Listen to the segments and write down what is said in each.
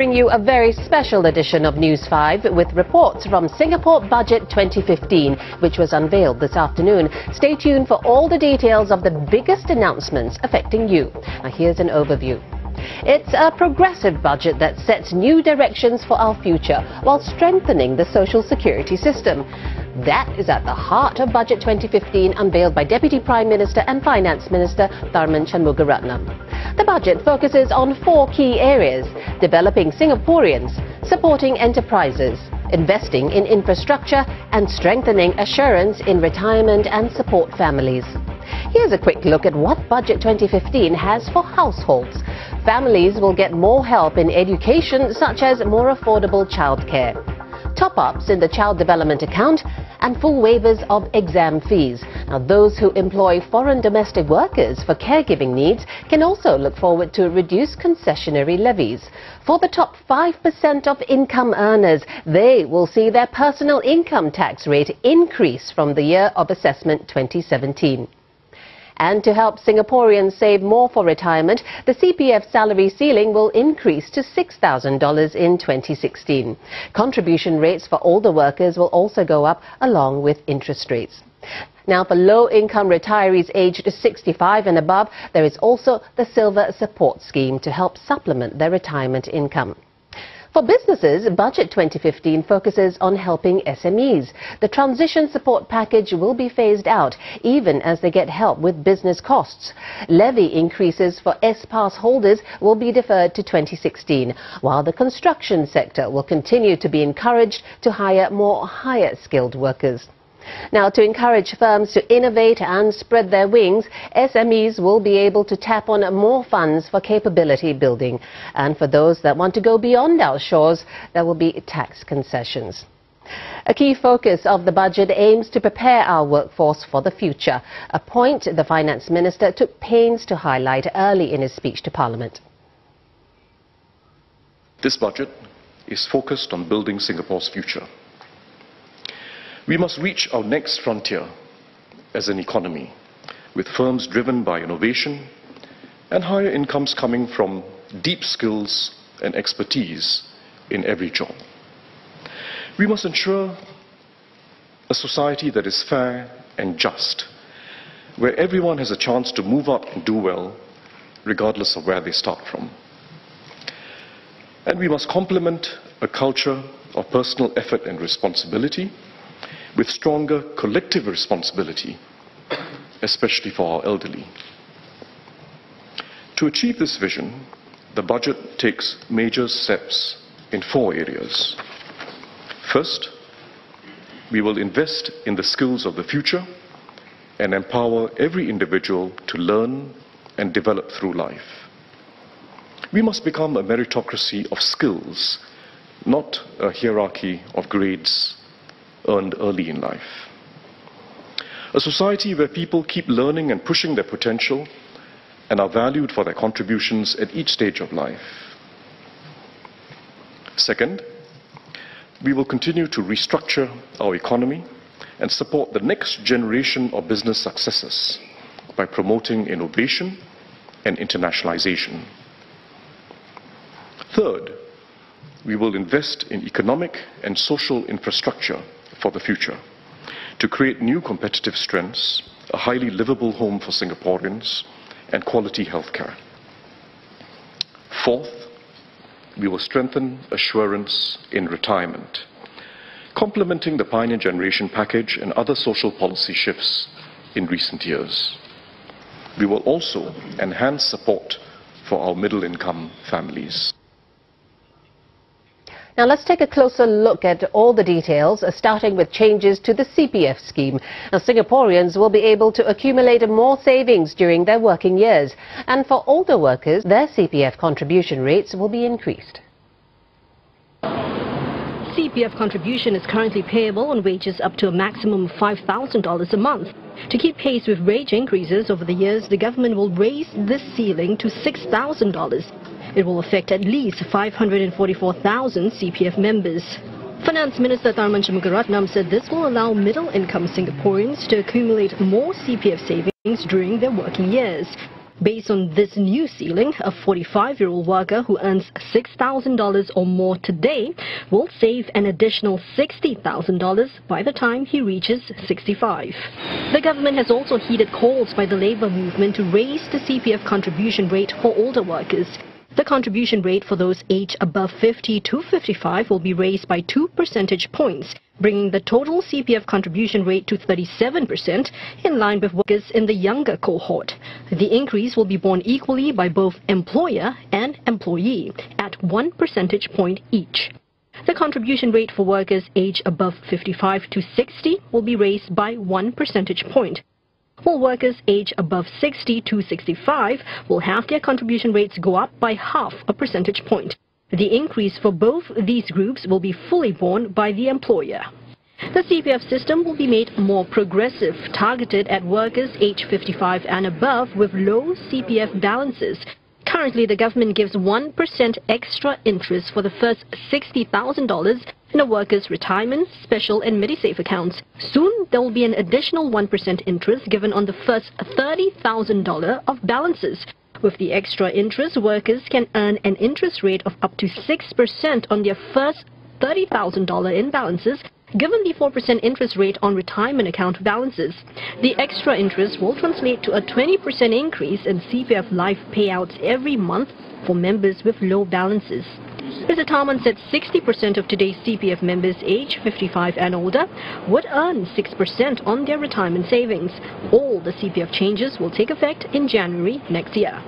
Bring you a very special edition of News 5 with reports from Singapore Budget 2015, which was unveiled this afternoon. Stay tuned for all the details of the biggest announcements affecting you. Now here's an overview. It's a progressive budget that sets new directions for our future while strengthening the social security system. That is at the heart of Budget 2015, unveiled by Deputy Prime Minister and Finance Minister Tharman Shanmugaratnam. The budget focuses on 4 key areas: developing Singaporeans, supporting enterprises, investing in infrastructure, and strengthening assurance in retirement and support families. Here's a quick look at what Budget 2015 has for households. Families will get more help in education, such as more affordable childcare, top-ups in the child development account, and full waivers of exam fees. Now, those who employ foreign domestic workers for caregiving needs can also look forward to reduced concessionary levies. For the top 5% of income earners, they will see their personal income tax rate increase from the year of assessment 2017. And to help Singaporeans save more for retirement, the CPF salary ceiling will increase to $6,000 in 2016. Contribution rates for older workers will also go up along with interest rates. Now, for low-income retirees aged 65 and above, there is also the Silver Support Scheme to help supplement their retirement income. For businesses, Budget 2015 focuses on helping SMEs. The transition support package will be phased out, even as they get help with business costs. Levy increases for S-Pass holders will be deferred to 2016, while the construction sector will continue to be encouraged to hire more higher-skilled workers. Now, to encourage firms to innovate and spread their wings, SMEs will be able to tap on more funds for capability building. And for those that want to go beyond our shores, there will be tax concessions. A key focus of the budget aims to prepare our workforce for the future, a point the Finance Minister took pains to highlight early in his speech to Parliament. This budget is focused on building Singapore's future. We must reach our next frontier as an economy, with firms driven by innovation and higher incomes coming from deep skills and expertise in every job. We must ensure a society that is fair and just, where everyone has a chance to move up and do well, regardless of where they start from. And we must complement a culture of personal effort and responsibility with stronger collective responsibility, especially for our elderly. To achieve this vision, the budget takes major steps in 4 areas. First, we will invest in the skills of the future and empower every individual to learn and develop through life. We must become a meritocracy of skills, not a hierarchy of grades earned early in life. A society where people keep learning and pushing their potential and are valued for their contributions at each stage of life. Second, we will continue to restructure our economy and support the next generation of business successes by promoting innovation and internationalization. Third, we will invest in economic and social infrastructure for the future, to create new competitive strengths, a highly livable home for Singaporeans, and quality healthcare. Fourth, we will strengthen assurance in retirement, complementing the Pioneer Generation package and other social policy shifts in recent years. We will also enhance support for our middle-income families. Now let's take a closer look at all the details, starting with changes to the CPF scheme. Now, Singaporeans will be able to accumulate more savings during their working years. And for older workers, their CPF contribution rates will be increased. CPF contribution is currently payable on wages up to a maximum of $5,000 a month. To keep pace with wage increases over the years, the government will raise this ceiling to $6,000. It will affect at least 544,000 CPF members. Finance Minister Tharman Shanmugaratnam said this will allow middle-income Singaporeans to accumulate more CPF savings during their working years. Based on this new ceiling, a 45-year-old worker who earns $6,000 or more today will save an additional $60,000 by the time he reaches 65. The government has also heeded calls by the labour movement to raise the CPF contribution rate for older workers. The contribution rate for those aged above 50 to 55 will be raised by 2 percentage points, bringing the total CPF contribution rate to 37%, in line with workers in the younger cohort. The increase will be borne equally by both employer and employee, at 1 percentage point each. The contribution rate for workers aged above 55 to 60 will be raised by 1 percentage point, while workers aged above 60 to 65 will have their contribution rates go up by half a percentage point. The increase for both these groups will be fully borne by the employer. The CPF system will be made more progressive, targeted at workers aged 55 and above with low CPF balances. Currently, the government gives 1% extra interest for the first $60,000 in a worker's retirement, special and MediSave accounts. Soon, there will be an additional 1% interest given on the first $30,000 of balances. With the extra interest, workers can earn an interest rate of up to 6% on their first $30,000 in balances, given the 4% interest rate on retirement account balances. The extra interest will translate to a 20% increase in CPF life payouts every month for members with low balances. Mr. Tharman said 60% of today's CPF members aged 55 and older would earn 6% on their retirement savings. All the CPF changes will take effect in January next year.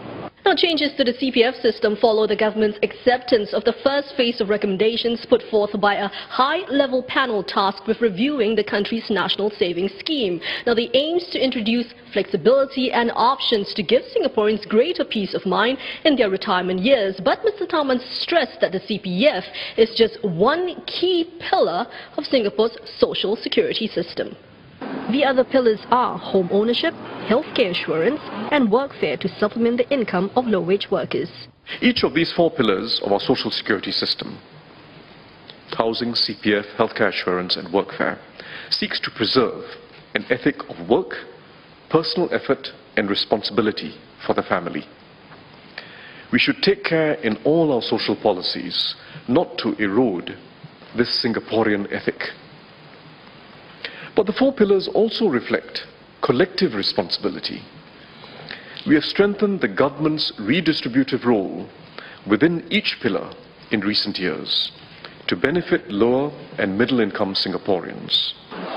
Now, changes to the CPF system follow the government's acceptance of the first phase of recommendations put forth by a high-level panel tasked with reviewing the country's national savings scheme. Now, the aims to introduce flexibility and options to give Singaporeans greater peace of mind in their retirement years. But Mr. Tharman stressed that the CPF is just one key pillar of Singapore's social security system. The other pillars are home ownership, healthcare assurance, and workfare to supplement the income of low-wage workers. Each of these 4 pillars of our social security system, housing, CPF, healthcare assurance and workfare, seeks to preserve an ethic of work, personal effort and responsibility for the family. We should take care in all our social policies not to erode this Singaporean ethic. But the 4 pillars also reflect collective responsibility. We have strengthened the government's redistributive role within each pillar in recent years to benefit lower and middle-income Singaporeans.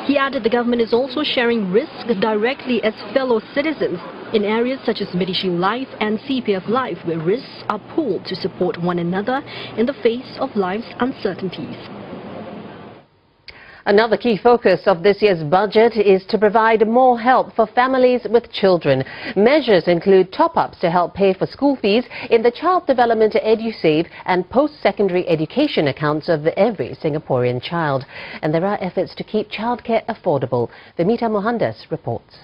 He added the government is also sharing risk directly as fellow citizens in areas such as MediShield Life and CPF Life, where risks are pooled to support one another in the face of life's uncertainties. Another key focus of this year's budget is to provide more help for families with children. Measures include top-ups to help pay for school fees in the Child Development EduSave and post-secondary education accounts of every Singaporean child. And there are efforts to keep childcare affordable. Vimita Mohandas reports.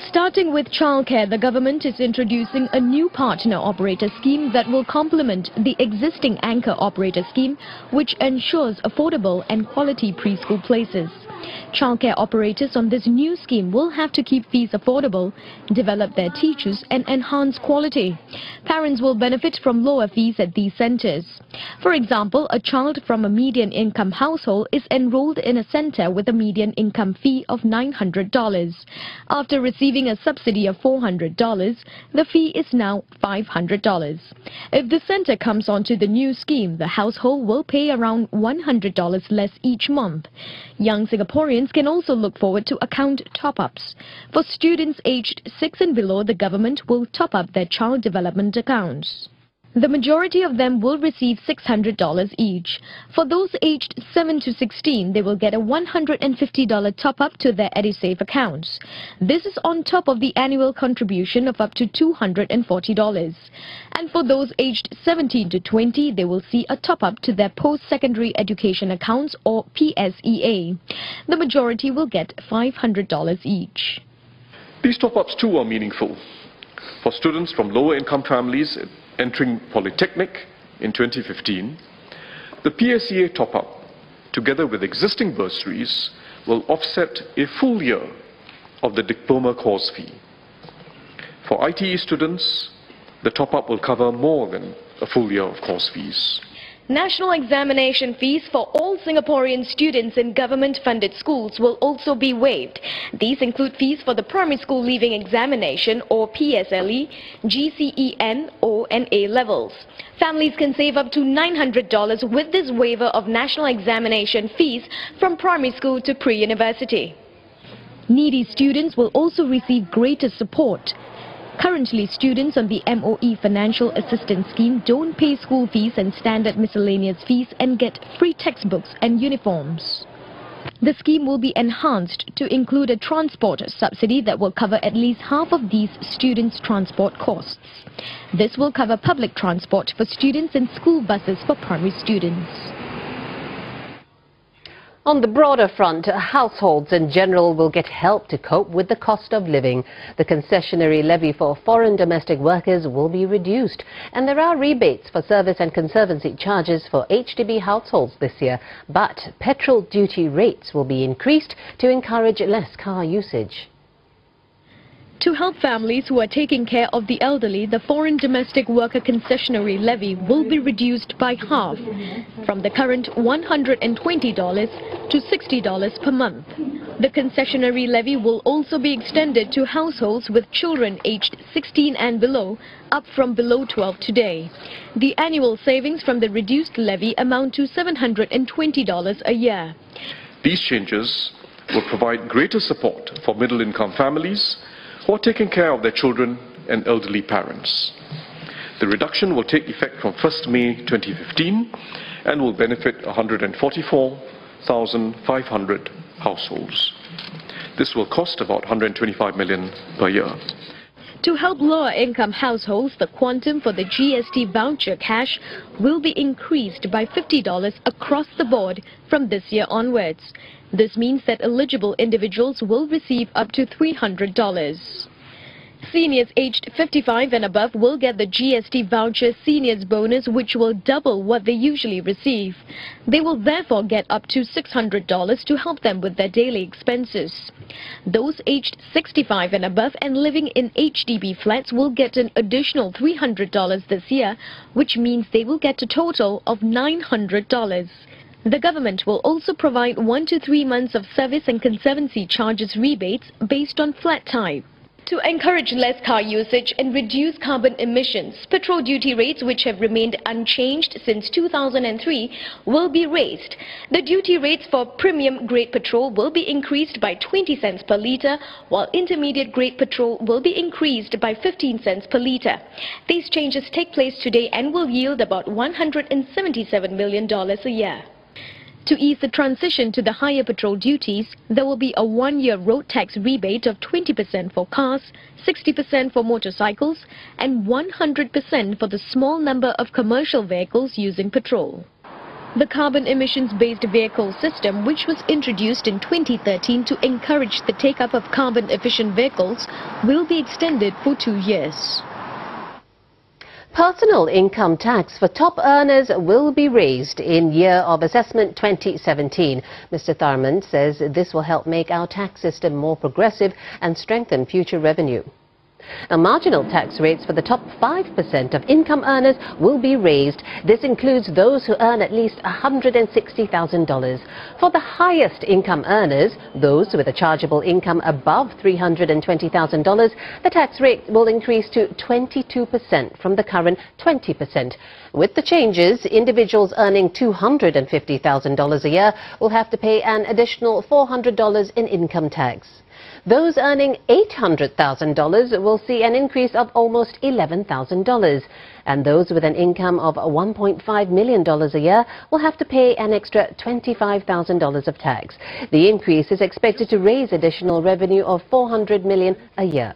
Starting with childcare, the government is introducing a new partner operator scheme that will complement the existing anchor operator scheme, which ensures affordable and quality preschool places. Childcare operators on this new scheme will have to keep fees affordable, develop their teachers and enhance quality. Parents will benefit from lower fees at these centres. For example, a child from a median income household is enrolled in a centre with a median income fee of $900. After receiving a subsidy of $400, the fee is now $500. If the centre comes onto the new scheme, the household will pay around $100 less each month. Young Singaporeans can also look forward to account top-ups. For students aged 6 and below, the government will top up their child development accounts. The majority of them will receive $600 each. For those aged 7 to 16, they will get a $150 top-up to their EduSave accounts. This is on top of the annual contribution of up to $240. And for those aged 17 to 20, they will see a top-up to their post-secondary education accounts, or PSEA. The majority will get $500 each. These top-ups too are meaningful. For students from lower income families entering Polytechnic in 2015, the PSEA top-up, together with existing bursaries, will offset a full year of the diploma course fee. For ITE students, the top-up will cover more than a full year of course fees. National examination fees for all Singaporean students in government-funded schools will also be waived. These include fees for the primary school leaving examination or PSLE, GCEN, O and A levels. Families can save up to $900 with this waiver of national examination fees from primary school to pre-university. Needy students will also receive greater support. Currently, students on the MOE Financial Assistance Scheme don't pay school fees and standard miscellaneous fees and get free textbooks and uniforms. The scheme will be enhanced to include a transport subsidy that will cover at least half of these students' transport costs. This will cover public transport for students and school buses for primary students. On the broader front, households in general will get help to cope with the cost of living. The concessionary levy for foreign domestic workers will be reduced, and there are rebates for service and conservancy charges for HDB households this year. But petrol duty rates will be increased to encourage less car usage. To help families who are taking care of the elderly, the foreign domestic worker concessionary levy will be reduced by half, from the current $120 to $60 per month. The concessionary levy will also be extended to households with children aged 16 and below, up from below 12 today. The annual savings from the reduced levy amount to $720 a year. These changes will provide greater support for middle-income families who are taking care of their children and elderly parents. The reduction will take effect from 1st May 2015 and will benefit 144,500 households. This will cost about $125 million per year. To help lower-income households, the quantum for the GST voucher cash will be increased by $50 across the board from this year onwards. This means that eligible individuals will receive up to $300. Seniors aged 55 and above will get the GST voucher seniors bonus, which will double what they usually receive. They will therefore get up to $600 to help them with their daily expenses. Those aged 65 and above and living in HDB flats will get an additional $300 this year, which means they will get a total of $900. The government will also provide 1 to 3 months of service and conservancy charges rebates based on flat type. To encourage less car usage and reduce carbon emissions, petrol duty rates, which have remained unchanged since 2003, will be raised. The duty rates for premium grade petrol will be increased by 20 cents per litre, while intermediate grade petrol will be increased by 15 cents per litre. These changes take place today and will yield about $177 million a year. To ease the transition to the higher petrol duties, there will be a 1-year road tax rebate of 20% for cars, 60% for motorcycles, and 100% for the small number of commercial vehicles using petrol. The carbon emissions-based vehicle system, which was introduced in 2013 to encourage the take-up of carbon-efficient vehicles, will be extended for 2 years. Personal income tax for top earners will be raised in Year of Assessment 2017. Mr. Tharman says this will help make our tax system more progressive and strengthen future revenue. Now, marginal tax rates for the top 5% of income earners will be raised. This includes those who earn at least $160,000. For the highest income earners, those with a chargeable income above $320,000, the tax rate will increase to 22% from the current 20%. With the changes, individuals earning $250,000 a year will have to pay an additional $400 in income tax. Those earning $800,000 will see an increase of almost $11,000. And those with an income of $1.5 million a year will have to pay an extra $25,000 of tax. The increase is expected to raise additional revenue of $400 million a year.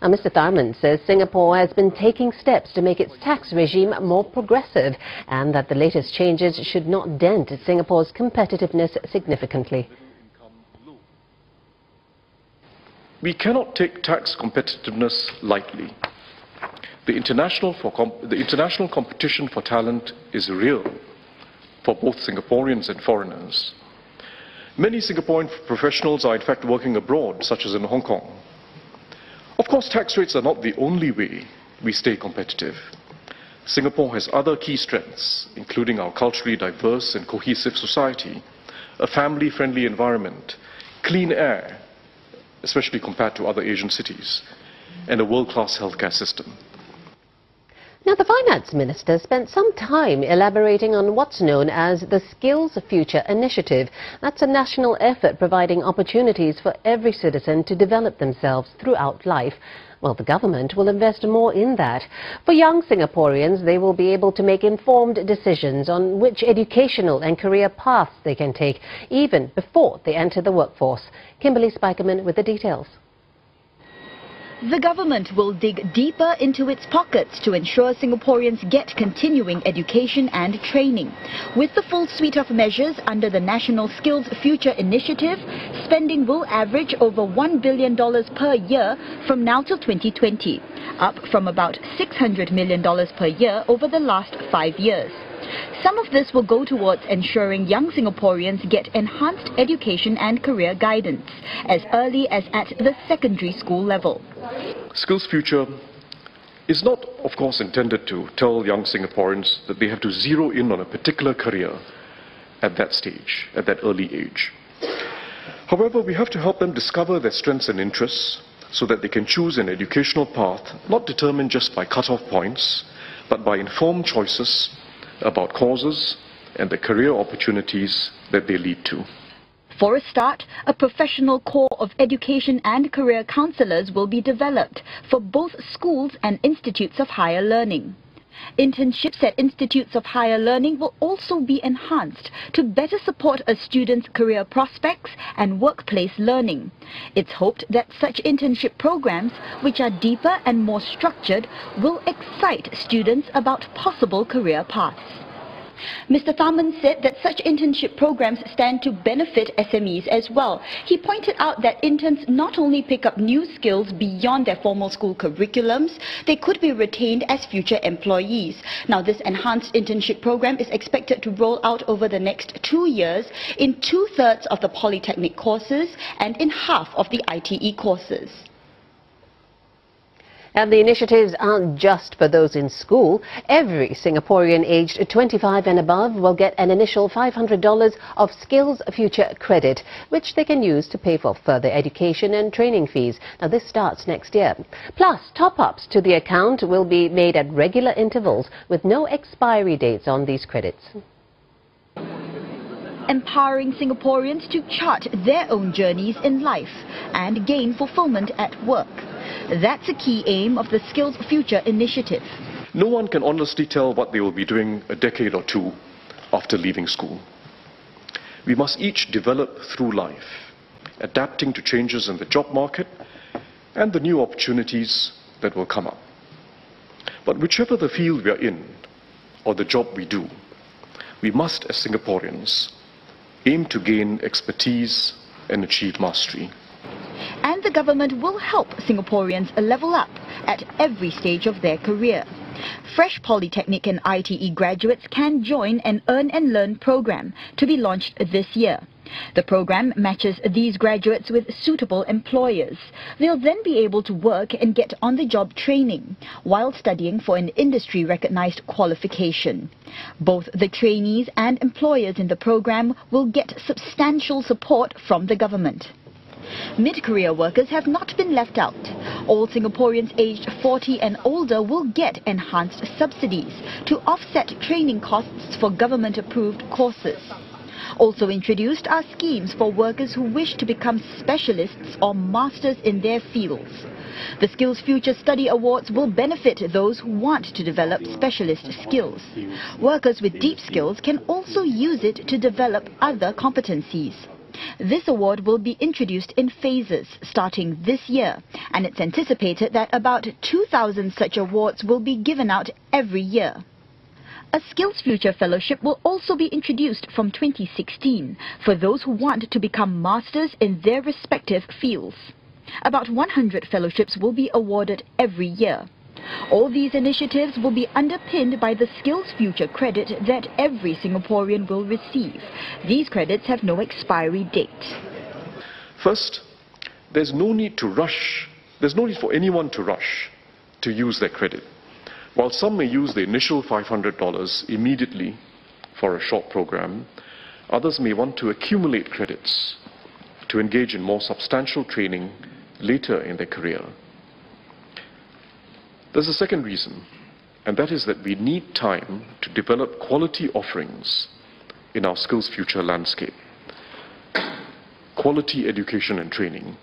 Now, Mr. Tharman says Singapore has been taking steps to make its tax regime more progressive and that the latest changes should not dent Singapore's competitiveness significantly. We cannot take tax competitiveness lightly. The international competition for talent is real for both Singaporeans and foreigners. Many Singaporean professionals are in fact working abroad, such as in Hong Kong. Of course, tax rates are not the only way we stay competitive. Singapore has other key strengths, including our culturally diverse and cohesive society, a family-friendly environment, clean air, especially compared to other Asian cities, and a world-class healthcare system. Now, the Finance Minister spent some time elaborating on what's known as the Skills Future Initiative. That's a national effort providing opportunities for every citizen to develop themselves throughout life. Well, the government will invest more in that. For young Singaporeans, they will be able to make informed decisions on which educational and career paths they can take, even before they enter the workforce. Kimberly Spikerman with the details. The government will dig deeper into its pockets to ensure Singaporeans get continuing education and training. With the full suite of measures under the National Skills Future Initiative, spending will average over $1 billion per year from now till 2020, up from about $600 million per year over the last 5 years. Some of this will go towards ensuring young Singaporeans get enhanced education and career guidance as early as at the secondary school level. Skills Future is not, of course, intended to tell young Singaporeans that they have to zero in on a particular career at that stage, at that early age. However, we have to help them discover their strengths and interests so that they can choose an educational path not determined just by cut-off points, but by informed choices about causes and the career opportunities that they lead to. For a start, a professional corps of education and career counsellors will be developed for both schools and institutes of higher learning. Internships at institutes of higher learning will also be enhanced to better support a student's career prospects and workplace learning. It's hoped that such internship programs, which are deeper and more structured, will excite students about possible career paths. Mr. Tharman said that such internship programs stand to benefit SMEs as well. He pointed out that interns not only pick up new skills beyond their formal school curriculums, they could be retained as future employees. Now, this enhanced internship program is expected to roll out over the next 2 years in 2/3 of the polytechnic courses and in half of the ITE courses. And the initiatives aren't just for those in school. Every Singaporean aged 25 and above will get an initial $500 of Skills Future credit, which they can use to pay for further education and training fees. Now, this starts next year. Plus, top-ups to the account will be made at regular intervals with no expiry dates on these credits. Empowering Singaporeans to chart their own journeys in life and gain fulfillment at work. That's a key aim of the Skills Future initiative. No one can honestly tell what they will be doing a decade or two after leaving school. We must each develop through life, adapting to changes in the job market and the new opportunities that will come up. But whichever the field we are in or the job we do, we must, as Singaporeans, aim to gain expertise and achieve mastery. And the government will help Singaporeans level up at every stage of their career. Fresh Polytechnic and ITE graduates can join an Earn and Learn program to be launched this year. The program matches these graduates with suitable employers. They'll then be able to work and get on-the-job training while studying for an industry-recognized qualification. Both the trainees and employers in the program will get substantial support from the government. Mid-career workers have not been left out. All Singaporeans aged 40 and older will get enhanced subsidies to offset training costs for government-approved courses. Also introduced are schemes for workers who wish to become specialists or masters in their fields. The Skills Future Study Awards will benefit those who want to develop specialist skills. Workers with deep skills can also use it to develop other competencies. This award will be introduced in phases starting this year, and it's anticipated that about 2,000 such awards will be given out every year. A Skills Future Fellowship will also be introduced from 2016 for those who want to become masters in their respective fields. About 100 fellowships will be awarded every year. All these initiatives will be underpinned by the Skills Future credit that every Singaporean will receive. These credits have no expiry date. First, there's no need to rush there's no need for anyone to rush to use their credit. While some may use the initial $500 immediately for a short program, others may want to accumulate credits to engage in more substantial training later in their career. There's a second reason, and that is that we need time to develop quality offerings in our skills future landscape. Quality education and training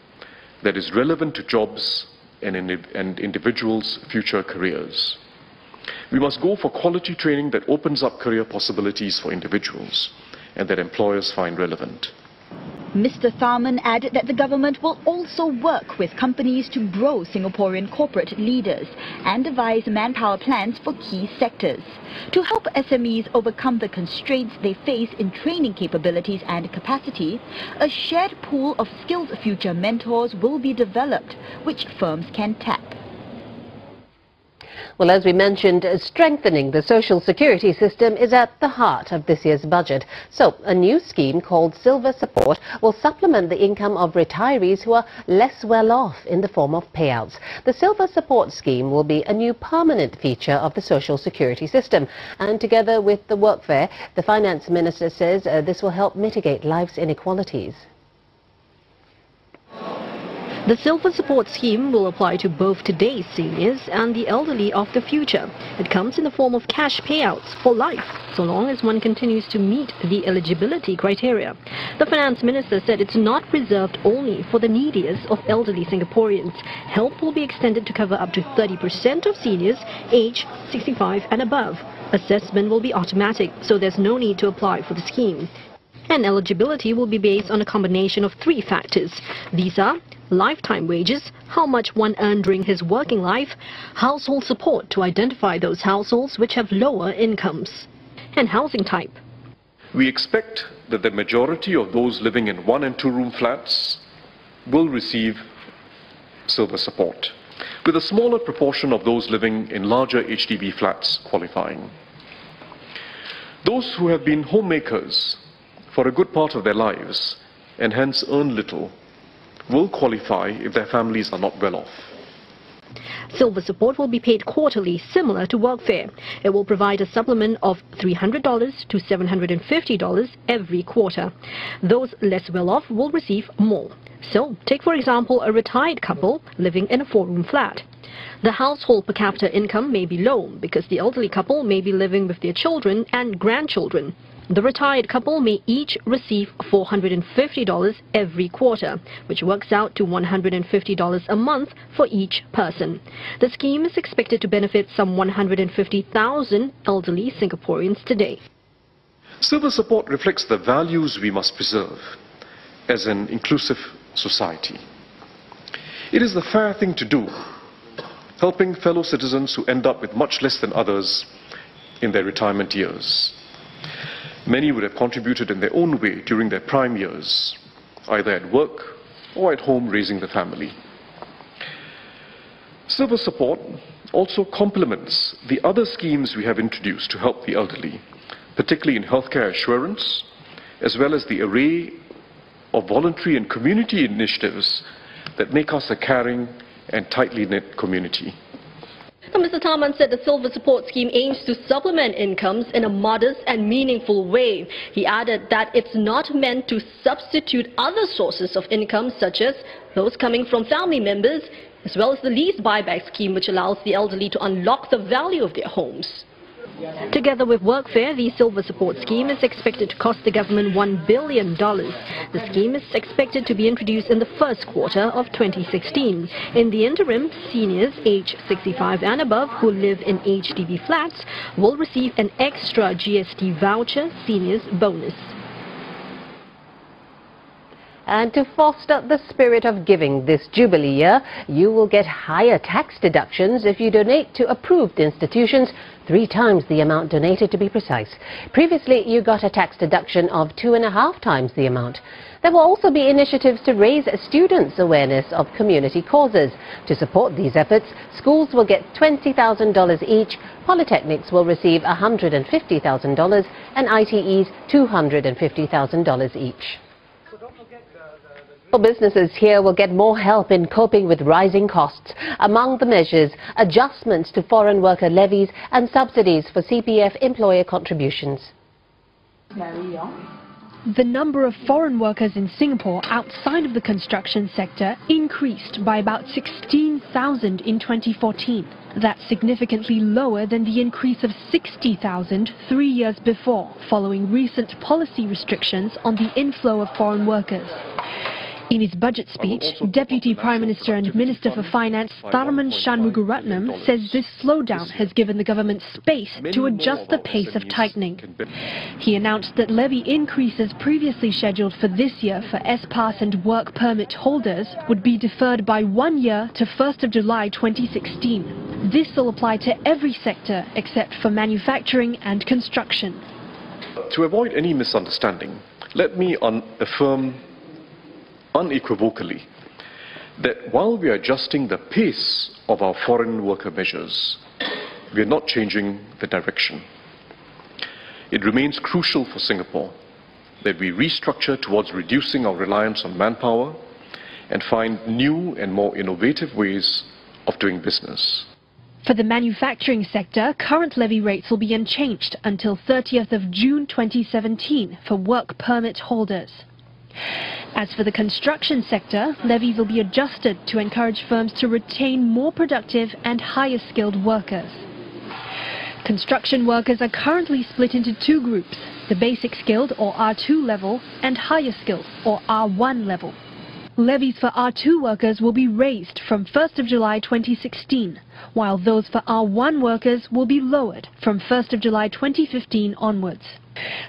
that is relevant to jobs and individuals' future careers. We must go for quality training that opens up career possibilities for individuals and that employers find relevant. Mr. Tharman added that the government will also work with companies to grow Singaporean corporate leaders and devise manpower plans for key sectors. To help SMEs overcome the constraints they face in training capabilities and capacity, a shared pool of skilled future mentors will be developed, which firms can tap. Well, as we mentioned, strengthening the social security system is at the heart of this year's budget. So, a new scheme called Silver Support will supplement the income of retirees who are less well off in the form of payouts. The Silver Support scheme will be a new permanent feature of the social security system. And together with the workfare, the Finance Minister says this will help mitigate life's inequalities. The Silver Support scheme will apply to both today's seniors and the elderly of the future. It comes in the form of cash payouts for life, so long as one continues to meet the eligibility criteria. The Finance Minister said it's not reserved only for the neediest of elderly Singaporeans. Help will be extended to cover up to 30% of seniors aged 65 and above. Assessment will be automatic, so there's no need to apply for the scheme. And eligibility will be based on a combination of 3 factors. These are lifetime wages, how much one earned during his working life, household support to identify those households which have lower incomes, and housing type. We expect that the majority of those living in 1- and 2-room flats will receive Silver Support, with a smaller proportion of those living in larger HDB flats qualifying. Those who have been homemakers for a good part of their lives and hence earn little will qualify if their families are not well off. Silver Support will be paid quarterly, similar to workfare. It will provide a supplement of $300 to $750 every quarter. Those less well off will receive more. So, take for example a retired couple living in a 4-room flat. The household per capita income may be low because the elderly couple may be living with their children and grandchildren. The retired couple may each receive $450 every quarter, which works out to $150 a month for each person. The scheme is expected to benefit some 150,000 elderly Singaporeans today. Silver Support reflects the values we must preserve as an inclusive society. It is the fair thing to do, helping fellow citizens who end up with much less than others in their retirement years. Many would have contributed in their own way during their prime years, either at work or at home raising the family. Silver Support also complements the other schemes we have introduced to help the elderly, particularly in healthcare assurance, as well as the array of voluntary and community initiatives that make us a caring and tightly knit community. Now, Mr. Tharman said the Silver Support scheme aims to supplement incomes in a modest and meaningful way. He added that it's not meant to substitute other sources of income such as those coming from family members, as well as the lease buyback scheme which allows the elderly to unlock the value of their homes. Together with workfare, the Silver Support scheme is expected to cost the government $1 billion. The scheme is expected to be introduced in the first quarter of 2016. In the interim, seniors aged 65 and above who live in HDB flats will receive an extra GST voucher seniors bonus. And to foster the spirit of giving this Jubilee year, you will get higher tax deductions if you donate to approved institutions, 3 times the amount donated to be precise. Previously, you got a tax deduction of 2.5 times the amount. There will also be initiatives to raise students' awareness of community causes. To support these efforts, schools will get $20,000 each, polytechnics will receive $150,000 and ITEs $250,000 each. So don't forget the Businesses here will get more help in coping with rising costs. Among the measures, adjustments to foreign worker levies and subsidies for CPF employer contributions. The number of foreign workers in Singapore outside of the construction sector increased by about 16,000 in 2014. That's significantly lower than the increase of 60,000 3 years before, following recent policy restrictions on the inflow of foreign workers. In his budget speech, Deputy Prime Minister and Minister for Finance Tharman Shanmugaratnam says this slowdown has given the government space to adjust the pace of tightening. He announced that levy increases previously scheduled for this year for S-Pass and work permit holders would be deferred by 1 year to 1st of July 2016. This will apply to every sector except for manufacturing and construction. To avoid any misunderstanding, let me affirm unequivocally that while we are adjusting the pace of our foreign worker measures, we are not changing the direction. It remains crucial for Singapore that we restructure towards reducing our reliance on manpower and find new and more innovative ways of doing business. For the manufacturing sector, current levy rates will be unchanged until 30th of June 2017 for work permit holders. As for the construction sector, levies will be adjusted to encourage firms to retain more productive and higher skilled workers. Construction workers are currently split into two groups, the basic skilled or R2 level and higher skilled or R1 level. Levies for R2 workers will be raised from 1st of July 2016, while those for R1 workers will be lowered from 1st of July 2015 onwards.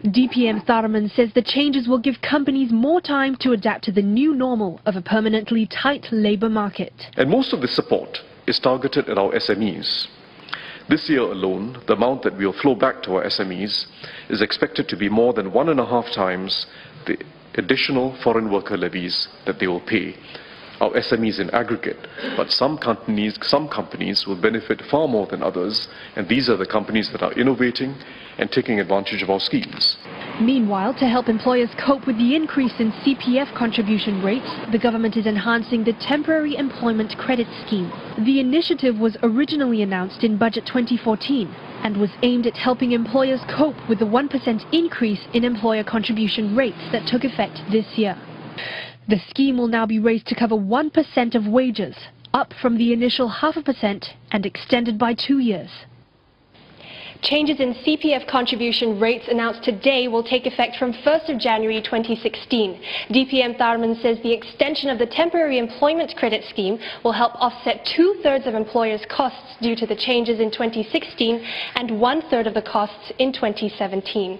DPM Tharman says the changes will give companies more time to adapt to the new normal of a permanently tight labour market. And most of the support is targeted at our SMEs. This year alone, the amount that will flow back to our SMEs is expected to be more than 1.5 times the additional foreign worker levies that they will pay, our SMEs in aggregate. But some companies will benefit far more than others, and these are the companies that are innovating and taking advantage of our schemes. Meanwhile, to help employers cope with the increase in CPF contribution rates, the government is enhancing the Temporary Employment Credit Scheme. The initiative was originally announced in Budget 2014 and was aimed at helping employers cope with the 1% increase in employer contribution rates that took effect this year. The scheme will now be raised to cover 1% of wages, up from the initial 0.5% and extended by 2 years. Changes in CPF contribution rates announced today will take effect from 1st of January 2016. DPM Tharman says the extension of the Temporary Employment Credit Scheme will help offset 2/3 of employers' costs due to the changes in 2016 and 1/3 of the costs in 2017.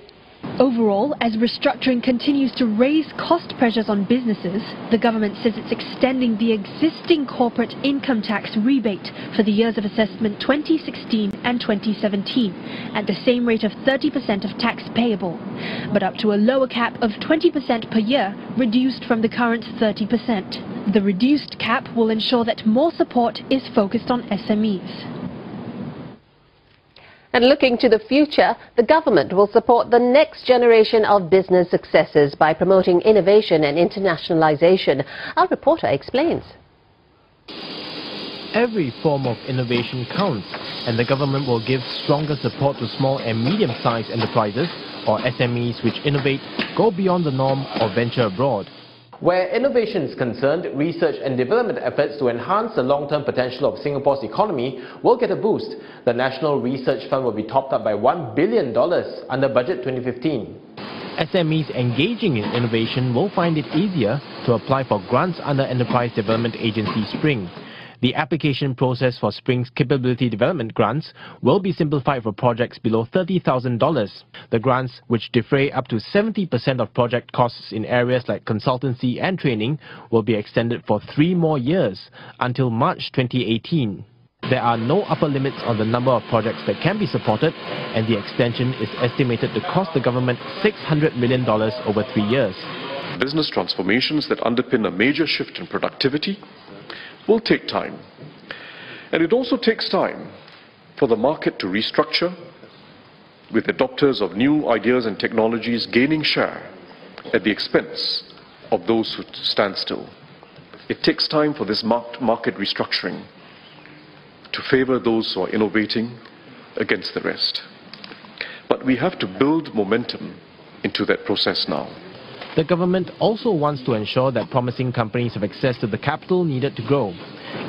Overall, as restructuring continues to raise cost pressures on businesses, the government says it's extending the existing corporate income tax rebate for the years of assessment 2016 and 2017 at the same rate of 30% of tax payable, but up to a lower cap of 20% per year, reduced from the current 30%. The reduced cap will ensure that more support is focused on SMEs. And looking to the future, the government will support the next generation of business successes by promoting innovation and internationalisation. Our reporter explains. Every form of innovation counts, and the government will give stronger support to small and medium-sized enterprises, or SMEs, which innovate, go beyond the norm, or venture abroad. Where innovation is concerned, research and development efforts to enhance the long-term potential of Singapore's economy will get a boost. The National Research Fund will be topped up by $1 billion under Budget 2015. SMEs engaging in innovation will find it easier to apply for grants under Enterprise Development Agency Spring. The application process for Spring's capability development grants will be simplified for projects below $30,000. The grants, which defray up to 70% of project costs in areas like consultancy and training, will be extended for 3 more years, until March 2018. There are no upper limits on the number of projects that can be supported, and the extension is estimated to cost the government $600 million over 3 years. Business transformations that underpin a major shift in productivity will take time. And it also takes time for the market to restructure, with adopters of new ideas and technologies gaining share at the expense of those who stand still. It takes time for this market restructuring to favor those who are innovating against the rest. But we have to build momentum into that process now. The government also wants to ensure that promising companies have access to the capital needed to grow.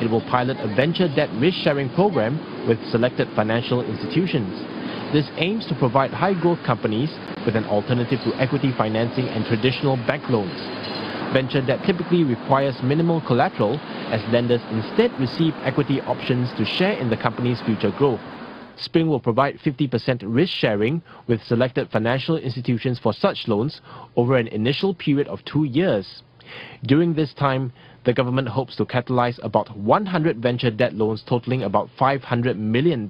It will pilot a venture debt risk-sharing program with selected financial institutions. This aims to provide high-growth companies with an alternative to equity financing and traditional bank loans. Venture debt typically requires minimal collateral, as lenders instead receive equity options to share in the company's future growth. Spring will provide 50% risk sharing with selected financial institutions for such loans over an initial period of 2 years. During this time, the government hopes to catalyze about 100 venture debt loans totaling about $500 million.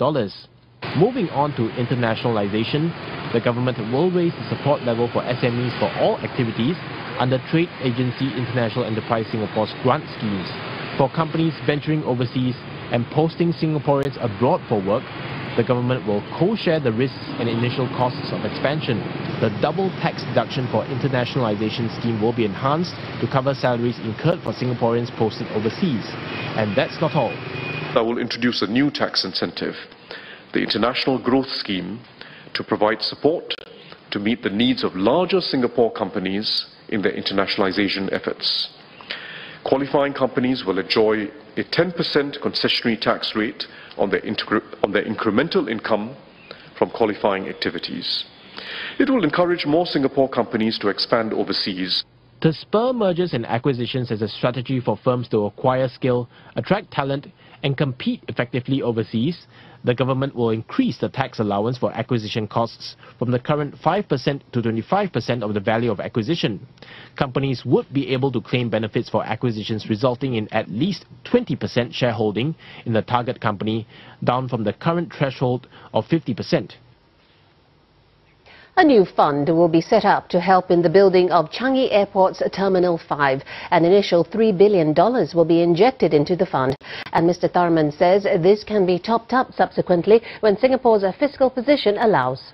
Moving on to internationalization, the government will raise the support level for SMEs for all activities under Trade Agency International Enterprise Singapore's grant schemes. For companies venturing overseas and posting Singaporeans abroad for work, the government will co-share the risks and initial costs of expansion. The double tax deduction for internationalization scheme will be enhanced to cover salaries incurred for Singaporeans posted overseas. And that's not all. I will introduce a new tax incentive, the International Growth Scheme, to provide support to meet the needs of larger Singapore companies in their internationalization efforts. Qualifying companies will enjoy a 10% concessionary tax rate on their incremental income from qualifying activities. It will encourage more Singapore companies to expand overseas. To spur mergers and acquisitions as a strategy for firms to acquire skill, attract talent, and compete effectively overseas, the government will increase the tax allowance for acquisition costs from the current 5% to 25% of the value of acquisition. Companies would be able to claim benefits for acquisitions resulting in at least 20% shareholding in the target company, down from the current threshold of 50%. A new fund will be set up to help in the building of Changi Airport's Terminal 5. An initial $3 billion will be injected into the fund. And Mr. Tharman says this can be topped up subsequently when Singapore's fiscal position allows.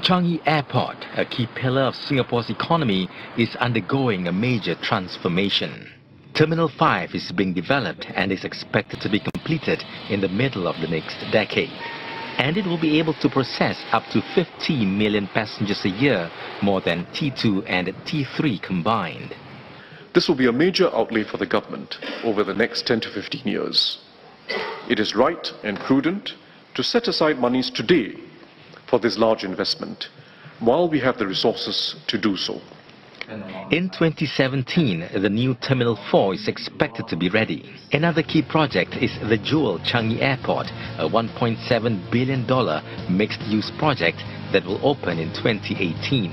Changi Airport, a key pillar of Singapore's economy, is undergoing a major transformation. Terminal 5 is being developed and is expected to be completed in the middle of the next decade. And it will be able to process up to 15 million passengers a year, more than T2 and T3 combined. This will be a major outlay for the government over the next 10 to 15 years. It is right and prudent to set aside monies today for this large investment, while we have the resources to do so. In 2017, the new Terminal 4 is expected to be ready. Another key project is the Jewel Changi Airport, a $1.7 billion mixed-use project that will open in 2018.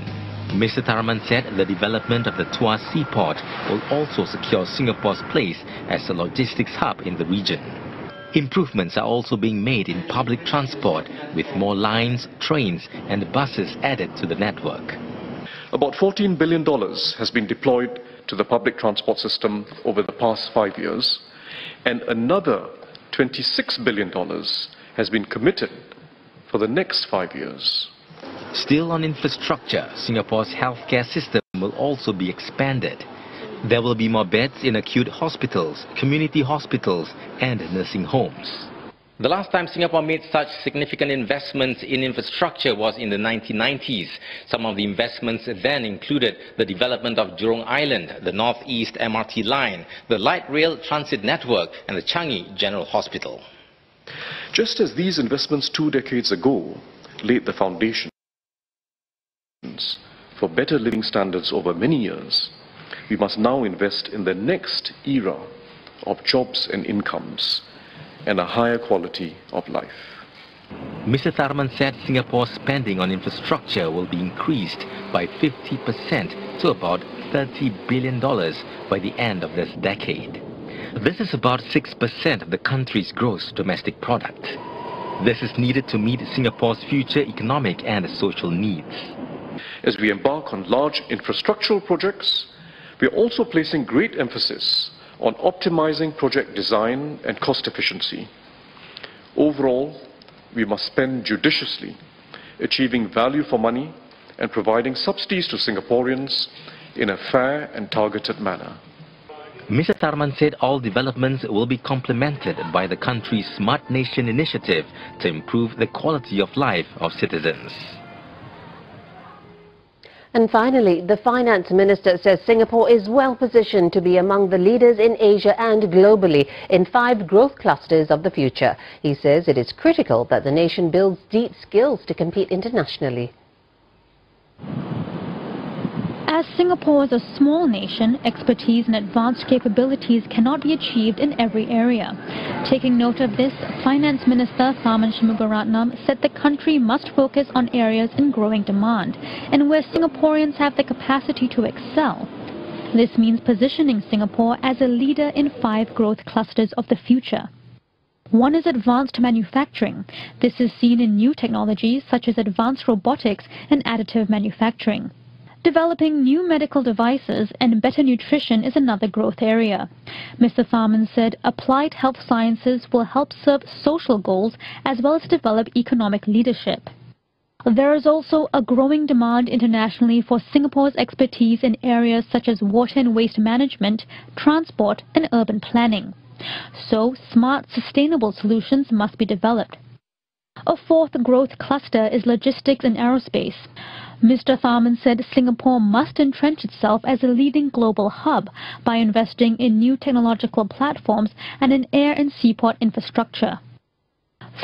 Mr. Tharman said the development of the Tuas Seaport will also secure Singapore's place as a logistics hub in the region. Improvements are also being made in public transport, with more lines, trains and buses added to the network. About $14 billion has been deployed to the public transport system over the past 5 years, and another $26 billion has been committed for the next 5 years. Still on infrastructure, Singapore's healthcare system will also be expanded. There will be more beds in acute hospitals, community hospitals and nursing homes. The last time Singapore made such significant investments in infrastructure was in the 1990s. Some of the investments then included the development of Jurong Island, the North East MRT line, the light rail transit network and the Changi General Hospital. Just as these investments 2 decades ago laid the foundations for better living standards over many years, we must now invest in the next era of jobs and incomes and a higher quality of life. Mr. Tharman said Singapore's spending on infrastructure will be increased by 50% to about $30 billion by the end of this decade. This is about 6% of the country's gross domestic product. This is needed to meet Singapore's future economic and social needs. As we embark on large infrastructural projects, we are also placing great emphasis on optimizing project design and cost efficiency. Overall, we must spend judiciously, achieving value for money and providing subsidies to Singaporeans in a fair and targeted manner. Mr. Tharman said all developments will be complemented by the country's Smart Nation initiative to improve the quality of life of citizens. And finally, the finance minister says Singapore is well positioned to be among the leaders in Asia and globally in 5 growth clusters of the future. He says it is critical that the nation builds deep skills to compete internationally. As Singapore is a small nation, expertise and advanced capabilities cannot be achieved in every area. Taking note of this, Finance Minister Tharman Shanmugaratnam said the country must focus on areas in growing demand and where Singaporeans have the capacity to excel. This means positioning Singapore as a leader in 5 growth clusters of the future. One is advanced manufacturing. This is seen in new technologies such as advanced robotics and additive manufacturing. Developing new medical devices and better nutrition is another growth area. Mr. Tharman said applied health sciences will help serve social goals as well as develop economic leadership. There is also a growing demand internationally for Singapore's expertise in areas such as water and waste management, transport and urban planning. So, smart, sustainable solutions must be developed. A 4th growth cluster is logistics and aerospace. Mr. Tharman said Singapore must entrench itself as a leading global hub by investing in new technological platforms and in air and seaport infrastructure.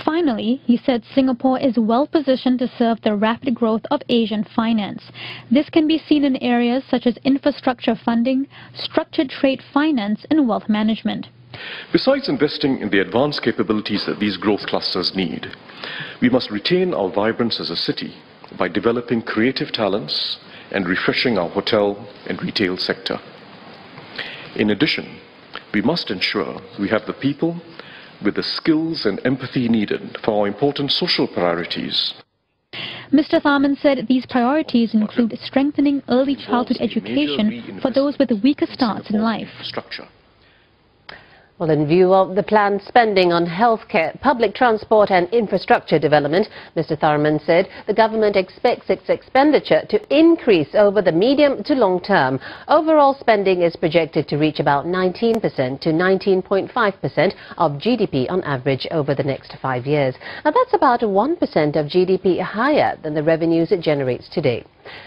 Finally, he said Singapore is well positioned to serve the rapid growth of Asian finance. This can be seen in areas such as infrastructure funding, structured trade finance and wealth management. Besides investing in the advanced capabilities that these growth clusters need, we must retain our vibrance as a city by developing creative talents and refreshing our hotel and retail sector. In addition, we must ensure we have the people with the skills and empathy needed for our important social priorities. Mr. Tharman said these priorities include strengthening early childhood education for those with weaker starts in life. Well, in view of the planned spending on healthcare, public transport and infrastructure development, Mr. Tharman said the government expects its expenditure to increase over the medium to long term. Overall spending is projected to reach about 19% to 19.5% of GDP on average over the next 5 years. Now, that's about 1% of GDP higher than the revenues it generates today.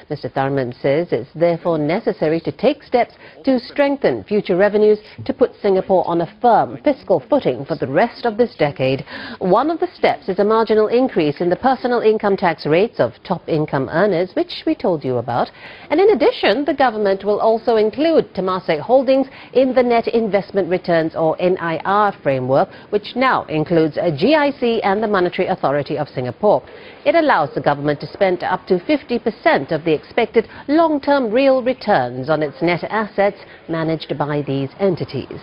Mr. Tharman says it's therefore necessary to take steps to strengthen future revenues to put Singapore on a firm fiscal footing for the rest of this decade. One of the steps is a marginal increase in the personal income tax rates of top income earners, which we told you about. And in addition, the government will also include Temasek Holdings in the Net Investment Returns or NIR framework, which now includes a GIC and the Monetary Authority of Singapore. It allows the government to spend up to 50% of the expected long-term real returns on its net assets managed by these entities.